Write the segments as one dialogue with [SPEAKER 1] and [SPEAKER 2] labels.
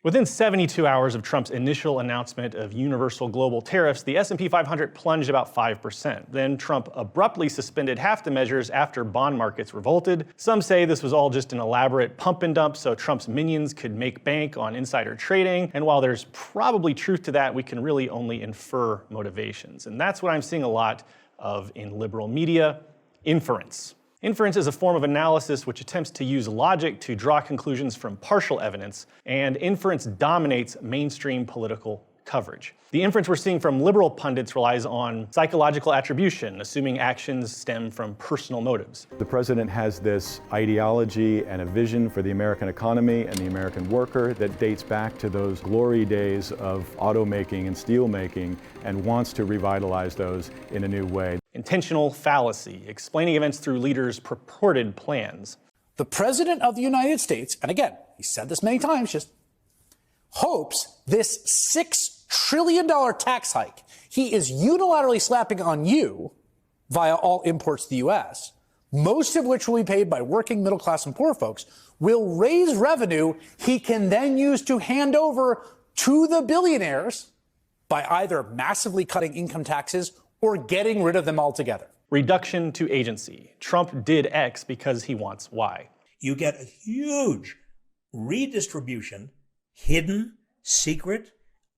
[SPEAKER 1] Within 72 hours of Trump's initial announcement of universal global tariffs, the S&P 500 plunged about 5%. Then Trump abruptly suspended half the measures after bond markets revolted. Some say this was all just an elaborate pump and dump so Trump's minions could make bank on insider trading. And while there's probably truth to that, we can really only infer motivations. And that's what I'm seeing a lot of in liberal media: inference. Inference is a form of analysis which attempts to use logic to draw conclusions from partial evidence, and inference dominates mainstream political coverage. The inference we're seeing from liberal pundits relies on psychological attribution, assuming actions stem from personal motives.
[SPEAKER 2] The president has this ideology and a vision for the American economy and the American worker that dates back to those glory days of automaking and steel making, and wants to revitalize those in a new way.
[SPEAKER 1] Intentional fallacy, explaining events through leaders' purported plans.
[SPEAKER 3] The President of the United States, and again, he said this many times, just hopes this $6 trillion tax hike he is unilaterally slapping on you via all imports to the U.S., most of which will be paid by working, middle class, and poor folks, will raise revenue he can then use to hand over to the billionaires by either massively cutting income taxes or getting rid of them altogether.
[SPEAKER 1] Reduction to agency. Trump did X because he wants Y.
[SPEAKER 4] You get a huge redistribution, hidden, secret,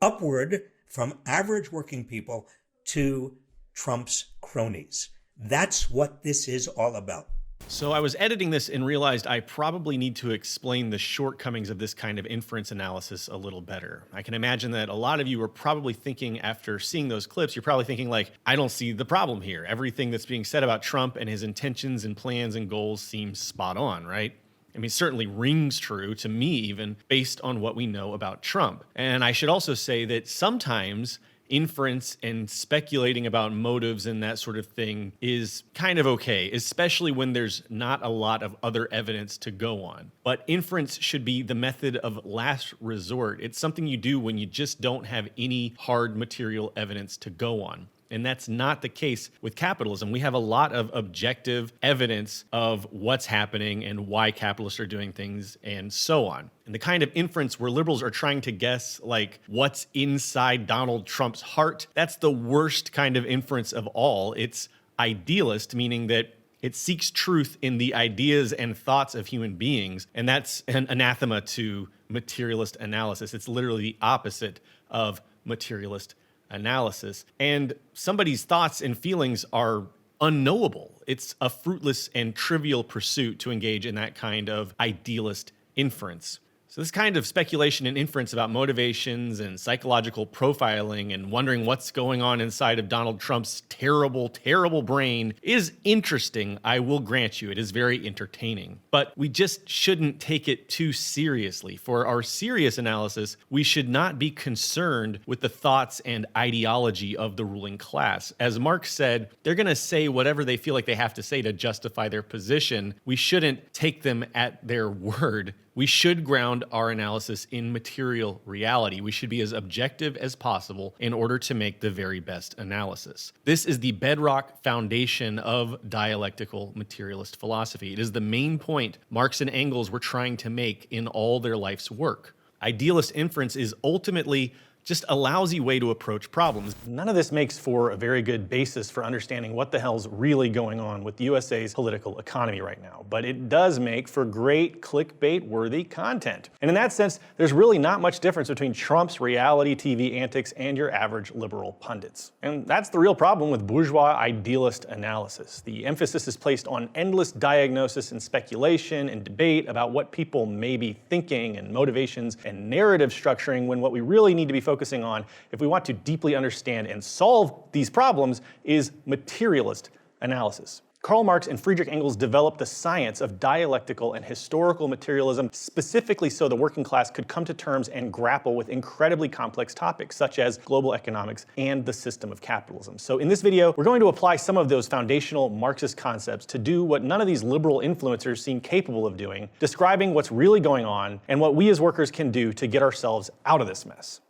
[SPEAKER 4] upward from average working people to Trump's cronies. That's what this is all about.
[SPEAKER 5] So I was editing this and realized I probably need to explain the shortcomings of this kind of inference analysis a little better. I can imagine that a lot of you are probably thinking, after seeing those clips, you're probably thinking like, I don't see the problem here. Everything that's being said about Trump and his intentions and plans and goals seems spot on, right? I mean, it certainly rings true to me, even based on what we know about Trump. And I should also say that sometimes inference and speculating about motives and that sort of thing is kind of okay, especially when there's not a lot of other evidence to go on. But inference should be the method of last resort. It's something you do when you just don't have any hard material evidence to go on. And that's not the case with capitalism. We have a lot of objective evidence of what's happening and why capitalists are doing things and so on. And the kind of inference where liberals are trying to guess like what's inside Donald Trump's heart, that's the worst kind of inference of all. It's idealist, meaning that it seeks truth in the ideas and thoughts of human beings. And that's an anathema to materialist analysis. It's literally the opposite of materialist analysis. And somebody's thoughts and feelings are unknowable. It's a fruitless and trivial pursuit to engage in that kind of idealist inference. So this kind of speculation and inference about motivations and psychological profiling and wondering what's going on inside of Donald Trump's terrible, terrible brain is interesting. I will grant you, it is very entertaining. But we just shouldn't take it too seriously. For our serious analysis, we should not be concerned with the thoughts and ideology of the ruling class. As Marx said, they're going to say whatever they feel like they have to say to justify their position. We shouldn't take them at their word. We should ground our analysis in material reality. We should be as objective as possible in order to make the very best analysis. This is the bedrock foundation of dialectical materialist philosophy. It is the main point Marx and Engels were trying to make in all their life's work. Idealist inference is ultimately just a lousy way to approach problems.
[SPEAKER 1] None of this makes for a very good basis for understanding what the hell's really going on with the USA's political economy right now, but it does make for great clickbait-worthy content. And in that sense, there's really not much difference between Trump's reality TV antics and your average liberal pundits. And that's the real problem with bourgeois idealist analysis. The emphasis is placed on endless diagnosis and speculation and debate about what people may be thinking and motivations and narrative structuring, when what we really need to be focusing on, if we want to deeply understand and solve these problems, is materialist analysis. Karl Marx and Friedrich Engels developed the science of dialectical and historical materialism specifically so the working class could come to terms and grapple with incredibly complex topics such as global economics and the system of capitalism. So in this video, we're going to apply some of those foundational Marxist concepts to do what none of these liberal influencers seem capable of doing, describing what's really going on and what we as workers can do to get ourselves out of this mess.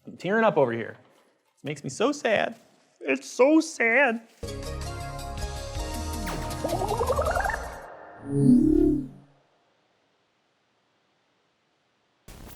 [SPEAKER 1] I'm tearing up over here. It makes me so sad. It's so sad.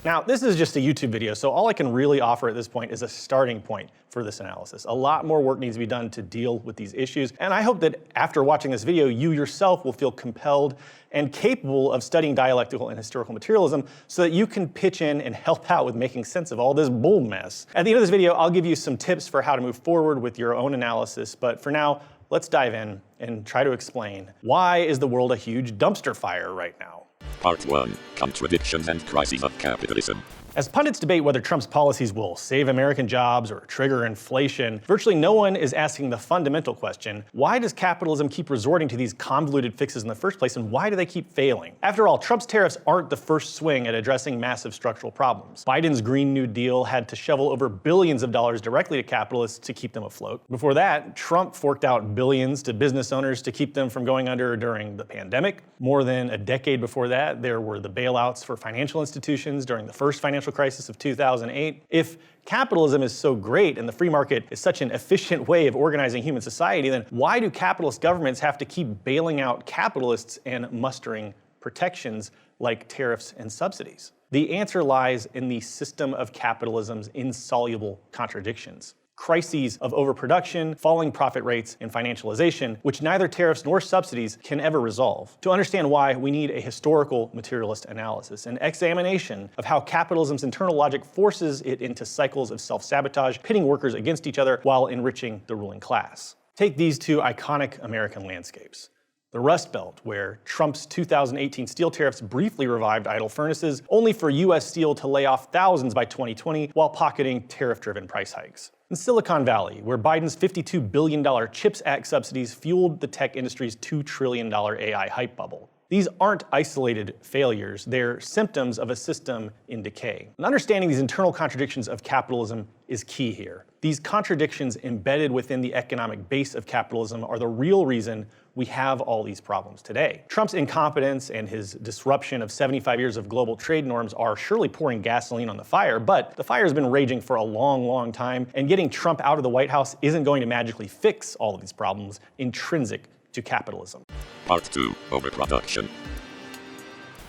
[SPEAKER 1] Now, this is just a YouTube video, so all I can really offer at this point is a starting point for this analysis. A lot more work needs to be done to deal with these issues, and I hope that after watching this video, you yourself will feel compelled and capable of studying dialectical and historical materialism so that you can pitch in and help out with making sense of all this bull mess. At the end of this video, I'll give you some tips for how to move forward with your own analysis, but for now, let's dive in and try to explain why is the world a huge dumpster fire right now.
[SPEAKER 6] Part 1. Contradictions and Crises of Capitalism.
[SPEAKER 1] As pundits debate whether Trump's policies will save American jobs or trigger inflation, virtually no one is asking the fundamental question, why does capitalism keep resorting to these convoluted fixes in the first place, and why do they keep failing? After all, Trump's tariffs aren't the first swing at addressing massive structural problems. Biden's Green New Deal had to shovel over billions of dollars directly to capitalists to keep them afloat. Before that, Trump forked out billions to business owners to keep them from going under during the pandemic. More than a decade before that, there were the bailouts for financial institutions during the first financial crisis of 2008. If capitalism is so great and the free market is such an efficient way of organizing human society, then why do capitalist governments have to keep bailing out capitalists and mustering protections like tariffs and subsidies? The answer lies in the system of capitalism's insoluble contradictions. Crises of overproduction, falling profit rates, and financialization, which neither tariffs nor subsidies can ever resolve. To understand why, we need a historical materialist analysis, an examination of how capitalism's internal logic forces it into cycles of self-sabotage, pitting workers against each other while enriching the ruling class. Take these two iconic American landscapes. The Rust Belt, where Trump's 2018 steel tariffs briefly revived idle furnaces, only for U.S. Steel to lay off thousands by 2020 while pocketing tariff-driven price hikes. In Silicon Valley, where Biden's $52 billion CHIPS Act subsidies fueled the tech industry's $2 trillion AI hype bubble. These aren't isolated failures, they're symptoms of a system in decay. And understanding these internal contradictions of capitalism is key here. These contradictions embedded within the economic base of capitalism are the real reason we have all these problems today. Trump's incompetence and his disruption of 75 years of global trade norms are surely pouring gasoline on the fire, but the fire has been raging for a long, long time, and getting Trump out of the White House isn't going to magically fix all of these problems intrinsic to capitalism.
[SPEAKER 6] Part 2. Overproduction.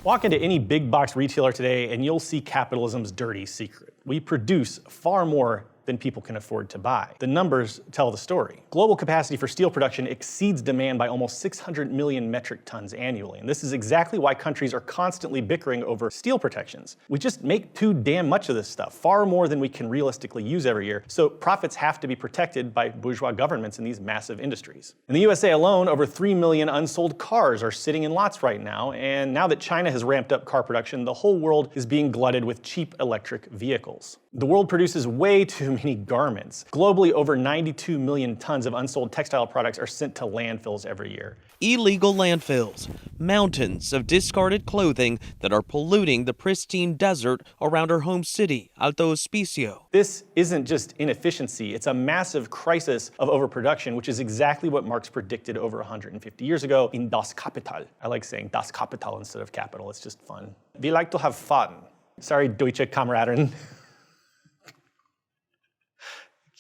[SPEAKER 1] Walk into any big box retailer today and you'll see capitalism's dirty secret. We produce far more than people can afford to buy. The numbers tell the story. Global capacity for steel production exceeds demand by almost 600 million metric tons annually, and this is exactly why countries are constantly bickering over steel protections. We just make too damn much of this stuff, far more than we can realistically use every year, so profits have to be protected by bourgeois governments in these massive industries. In the USA alone, over 3 million unsold cars are sitting in lots right now, and now that China has ramped up car production, the whole world is being glutted with cheap electric vehicles. The world produces way too many garments. Globally, over 92 million tons of unsold textile products are sent to landfills every year.
[SPEAKER 7] Illegal landfills, mountains of discarded clothing that are polluting the pristine desert around our home city, Alto Hospicio.
[SPEAKER 1] This isn't just inefficiency, it's a massive crisis of overproduction, which is exactly what Marx predicted over 150 years ago in Das Kapital. I like saying Das Kapital instead of capital, it's just fun. We like to have fun. Sorry, Deutsche Kameraden.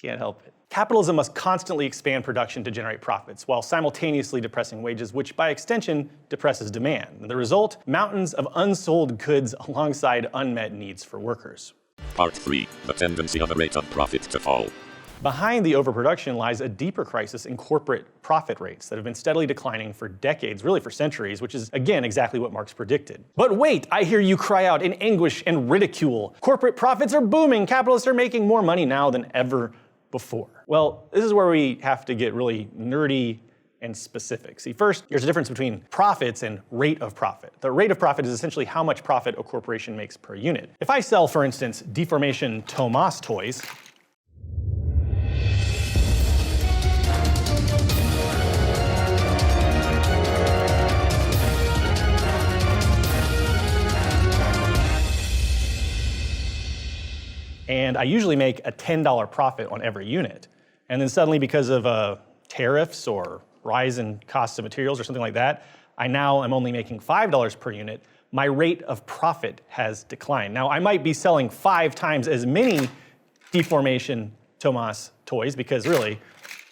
[SPEAKER 1] Can't help it. Capitalism must constantly expand production to generate profits, while simultaneously depressing wages, which by extension depresses demand. And the result? Mountains of unsold goods alongside unmet needs for workers.
[SPEAKER 6] Part 3. The tendency of the rate of profit to fall.
[SPEAKER 1] Behind the overproduction lies a deeper crisis in corporate profit rates that have been steadily declining for decades, really for centuries, which is, again, exactly what Marx predicted. But wait, I hear you cry out in anguish and ridicule. Corporate profits are booming. Capitalists are making more money now than ever before. Well, this is where we have to get really nerdy and specific. See, first, there's a difference between profits and rate of profit. The rate of profit is essentially how much profit a corporation makes per unit. If I sell, for instance, deformation Tomas toys, and I usually make a $10 profit on every unit. And then suddenly, because of tariffs or rise in costs of materials or something like that, I now am only making $5 per unit. My rate of profit has declined. Now, I might be selling 5 times as many deformation Tomas toys, because really,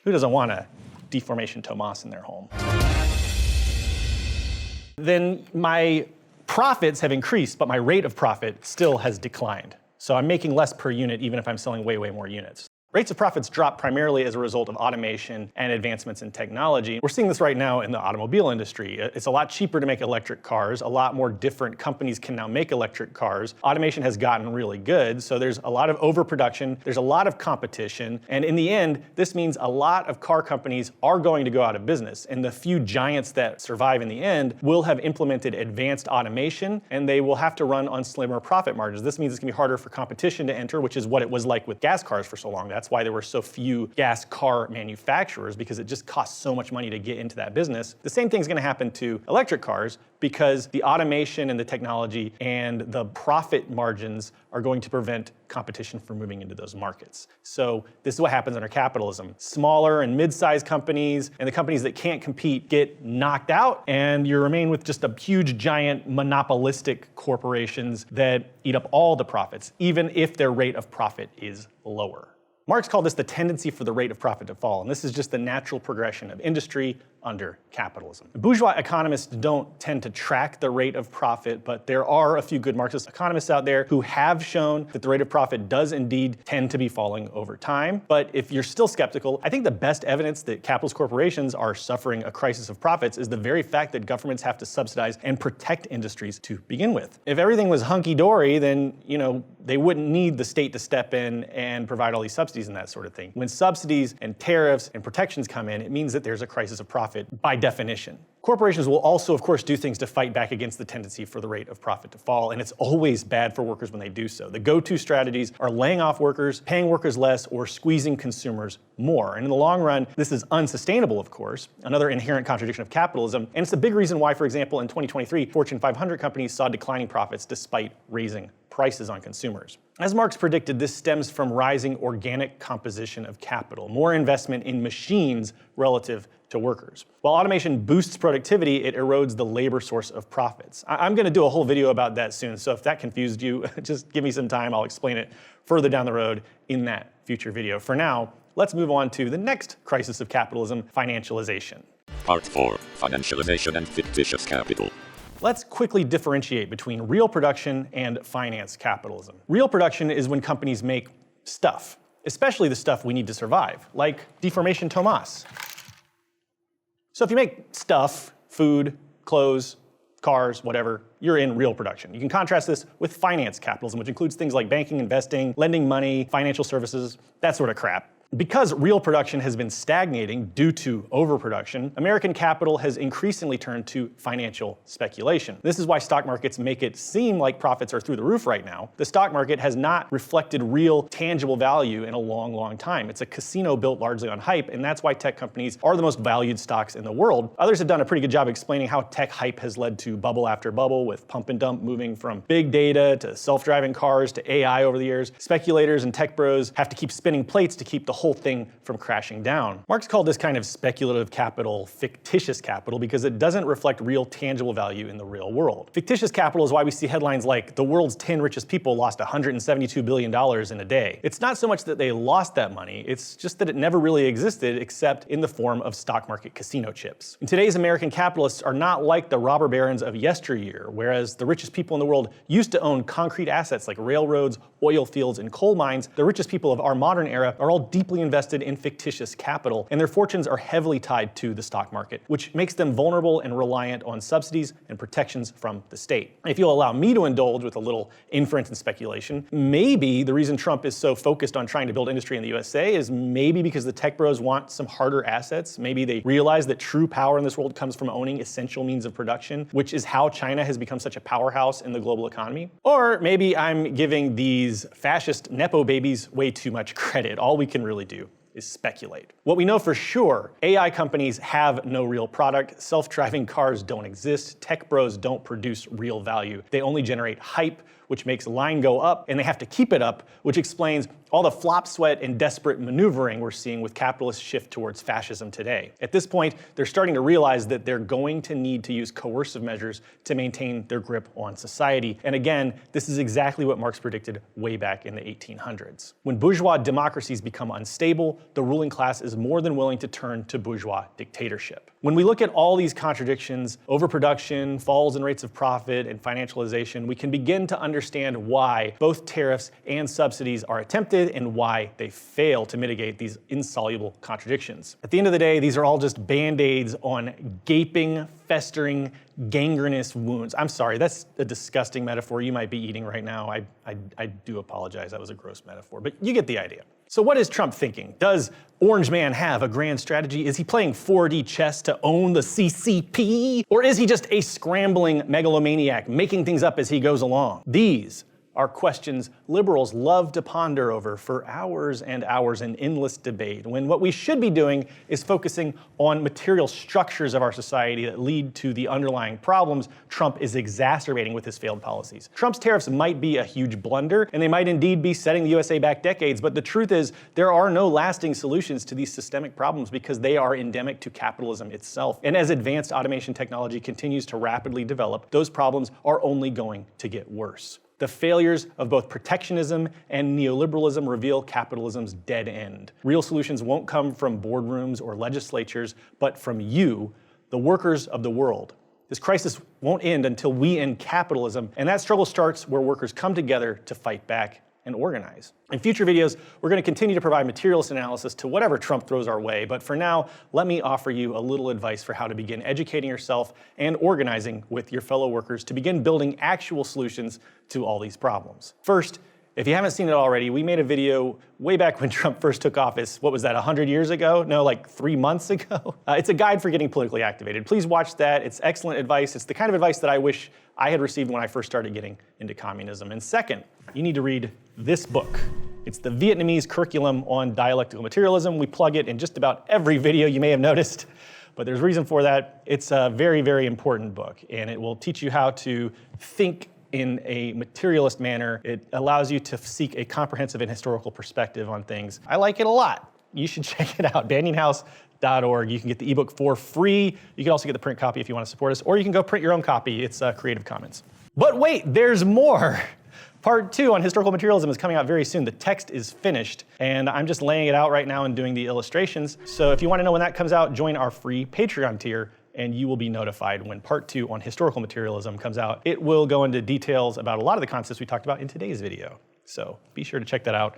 [SPEAKER 1] who doesn't want a deformation Tomas in their home? Then my profits have increased, but my rate of profit still has declined. So I'm making less per unit even if I'm selling way, way more units. Rates of profits drop primarily as a result of automation and advancements in technology. We're seeing this right now in the automobile industry. It's a lot cheaper to make electric cars. A lot more different companies can now make electric cars. Automation has gotten really good, so there's a lot of overproduction, there's a lot of competition, and in the end, this means a lot of car companies are going to go out of business, and the few giants that survive in the end will have implemented advanced automation, and they will have to run on slimmer profit margins. This means it's gonna be harder for competition to enter, which is what it was like with gas cars for so long. That's why there were so few gas car manufacturers, because it just costs so much money to get into that business. The same thing's gonna happen to electric cars because the automation and the technology and the profit margins are going to prevent competition from moving into those markets. So this is what happens under capitalism. Smaller and mid-sized companies and the companies that can't compete get knocked out, and you remain with just a huge, giant, monopolistic corporations that eat up all the profits, even if their rate of profit is lower. Marx called this the tendency for the rate of profit to fall, and this is just the natural progression of industry under capitalism. Bourgeois economists don't tend to track the rate of profit, but there are a few good Marxist economists out there who have shown that the rate of profit does indeed tend to be falling over time. But if you're still skeptical, I think the best evidence that capitalist corporations are suffering a crisis of profits is the very fact that governments have to subsidize and protect industries to begin with. If everything was hunky-dory, then, they wouldn't need the state to step in and provide all these subsidies and that sort of thing. When subsidies and tariffs and protections come in, it means that there's a crisis of profit by definition. Corporations will also, of course, do things to fight back against the tendency for the rate of profit to fall, and it's always bad for workers when they do so. The go-to strategies are laying off workers, paying workers less, or squeezing consumers more. And in the long run, this is unsustainable, of course, another inherent contradiction of capitalism, and it's a big reason why, for example, in 2023, Fortune 500 companies saw declining profits despite raising prices on consumers. As Marx predicted, this stems from rising organic composition of capital, more investment in machines relative to workers. While automation boosts productivity, it erodes the labor source of profits. I'm going to do a whole video about that soon, so if that confused you, just give me some time. I'll explain it further down the road in that future video. For now, let's move on to the next crisis of capitalism, financialization.
[SPEAKER 6] Part 4. Financialization and fictitious capital.
[SPEAKER 1] Let's quickly differentiate between real production and finance capitalism. Real production is when companies make stuff, especially the stuff we need to survive, like deformation Tomas. So if you make stuff, food, clothes, cars, whatever, you're in real production. You can contrast this with finance capitalism, which includes things like banking, investing, lending money, financial services, that sort of crap. Because real production has been stagnating due to overproduction, American capital has increasingly turned to financial speculation. This is why stock markets make it seem like profits are through the roof right now. The stock market has not reflected real, tangible value in a long, long time. It's a casino built largely on hype, and that's why tech companies are the most valued stocks in the world. Others have done a pretty good job explaining how tech hype has led to bubble after bubble, with pump and dump moving from big data to self-driving cars to AI over the years. Speculators and tech bros have to keep spinning plates to keep the whole thing from crashing down. Marx called this kind of speculative capital fictitious capital because it doesn't reflect real tangible value in the real world. Fictitious capital is why we see headlines like the world's 10 richest people lost $172 billion in a day. It's not so much that they lost that money, it's just that it never really existed except in the form of stock market casino chips. And today's American capitalists are not like the robber barons of yesteryear, whereas the richest people in the world used to own concrete assets like railroads, oil fields, and coal mines. The richest people of our modern era are all deeply invested in fictitious capital, and their fortunes are heavily tied to the stock market, which makes them vulnerable and reliant on subsidies and protections from the state. If you'll allow me to indulge with a little inference and speculation, maybe the reason Trump is so focused on trying to build industry in the USA is maybe because the tech bros want some harder assets. Maybe they realize that true power in this world comes from owning essential means of production, which is how China has become such a powerhouse in the global economy. Or maybe I'm giving these fascist Nepo babies way too much credit. All we can really do is speculate. What we know for sure, AI companies have no real product, self-driving cars don't exist, tech bros don't produce real value. They only generate hype, which makes line go up, and they have to keep it up, which explains all the flop, sweat, and desperate maneuvering we're seeing with capitalist shift towards fascism today. At this point, they're starting to realize that they're going to need to use coercive measures to maintain their grip on society. And again, this is exactly what Marx predicted way back in the 1800s. When bourgeois democracies become unstable, the ruling class is more than willing to turn to bourgeois dictatorship. When we look at all these contradictions, overproduction, falls in rates of profit, and financialization, we can begin to understand why both tariffs and subsidies are attempted and why they fail to mitigate these insoluble contradictions. At the end of the day, these are all just band-aids on gaping, festering, gangrenous wounds. I'm sorry, that's a disgusting metaphor. You might be eating right now. I do apologize, that was a gross metaphor, but you get the idea. So what is Trump thinking? Does Orange Man have a grand strategy? Is he playing 4D chess to own the CCP? Or is he just a scrambling megalomaniac making things up as he goes along? These are questions liberals love to ponder over for hours and hours in endless debate, when what we should be doing is focusing on material structures of our society that lead to the underlying problems Trump is exacerbating with his failed policies. Trump's tariffs might be a huge blunder, and they might indeed be setting the USA back decades, but the truth is there are no lasting solutions to these systemic problems because they are endemic to capitalism itself. And as advanced automation technology continues to rapidly develop, those problems are only going to get worse. The failures of both protectionism and neoliberalism reveal capitalism's dead end. Real solutions won't come from boardrooms or legislatures, but from you, the workers of the world. This crisis won't end until we end capitalism, and that struggle starts where workers come together to fight back and organize. In future videos, we're going to continue to provide materialist analysis to whatever Trump throws our way, but for now, let me offer you a little advice for how to begin educating yourself and organizing with your fellow workers to begin building actual solutions to all these problems. First, if you haven't seen it already, we made a video way back when Trump first took office. What was that, 100 years ago? No, like 3 months ago? It's a guide for getting politically activated. Please watch that. It's excellent advice. It's the kind of advice that I wish I had received when I first started getting into communism. And second, you need to read this book. It's the Vietnamese curriculum on dialectical materialism. We plug it in just about every video, you may have noticed, but there's a reason for that. It's a very, very important book, and it will teach you how to think in a materialist manner. It allows you to seek a comprehensive and historical perspective on things. I like it a lot. You should check it out, banyanhouse.org. You can get the ebook for free. You can also get the print copy if you want to support us, or you can go print your own copy. It's Creative Commons. But wait, there's more. Part 2 on historical materialism is coming out very soon. The text is finished, and I'm just laying it out right now and doing the illustrations. So if you want to know when that comes out, join our free Patreon tier, and you will be notified when Part 2 on historical materialism comes out. It will go into details about a lot of the concepts we talked about in today's video. So be sure to check that out.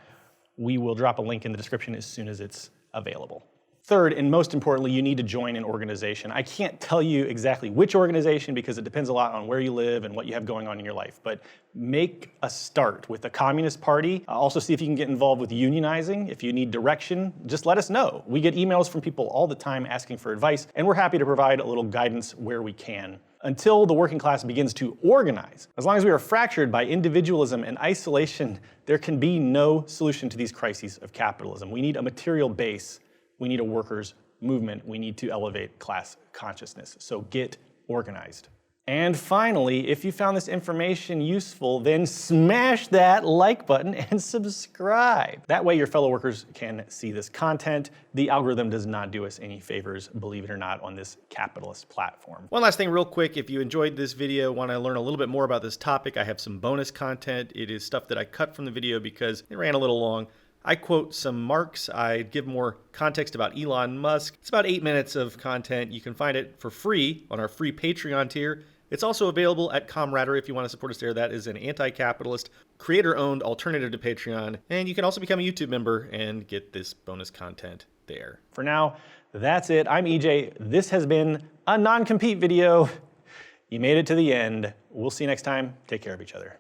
[SPEAKER 1] We will drop a link in the description as soon as it's available. Third, and most importantly, you need to join an organization. I can't tell you exactly which organization because it depends a lot on where you live and what you have going on in your life, but make a start with the Communist Party. Also see if you can get involved with unionizing. If you need direction, just let us know. We get emails from people all the time asking for advice, and we're happy to provide a little guidance where we can. Until the working class begins to organize, as long as we are fractured by individualism and isolation, there can be no solution to these crises of capitalism. We need a material base. We need a workers' movement. We need to elevate class consciousness. So get organized. And finally, if you found this information useful, then smash that like button and subscribe. That way your fellow workers can see this content. The algorithm does not do us any favors, believe it or not, on this capitalist platform.
[SPEAKER 5] One last thing real quick, if you enjoyed this video, want to learn a little bit more about this topic, I have some bonus content. It is stuff that I cut from the video because it ran a little long. I quote some Marx, I give more context about Elon Musk. It's about 8 minutes of content. You can find it for free on our free Patreon tier. It's also available at Comradery if you want to support us there. That is an anti-capitalist, creator-owned alternative to Patreon. And you can also become a YouTube member and get this bonus content there.
[SPEAKER 1] For now, that's it. I'm EJ. This has been a non-compete video. You made it to the end. We'll see you next time. Take care of each other.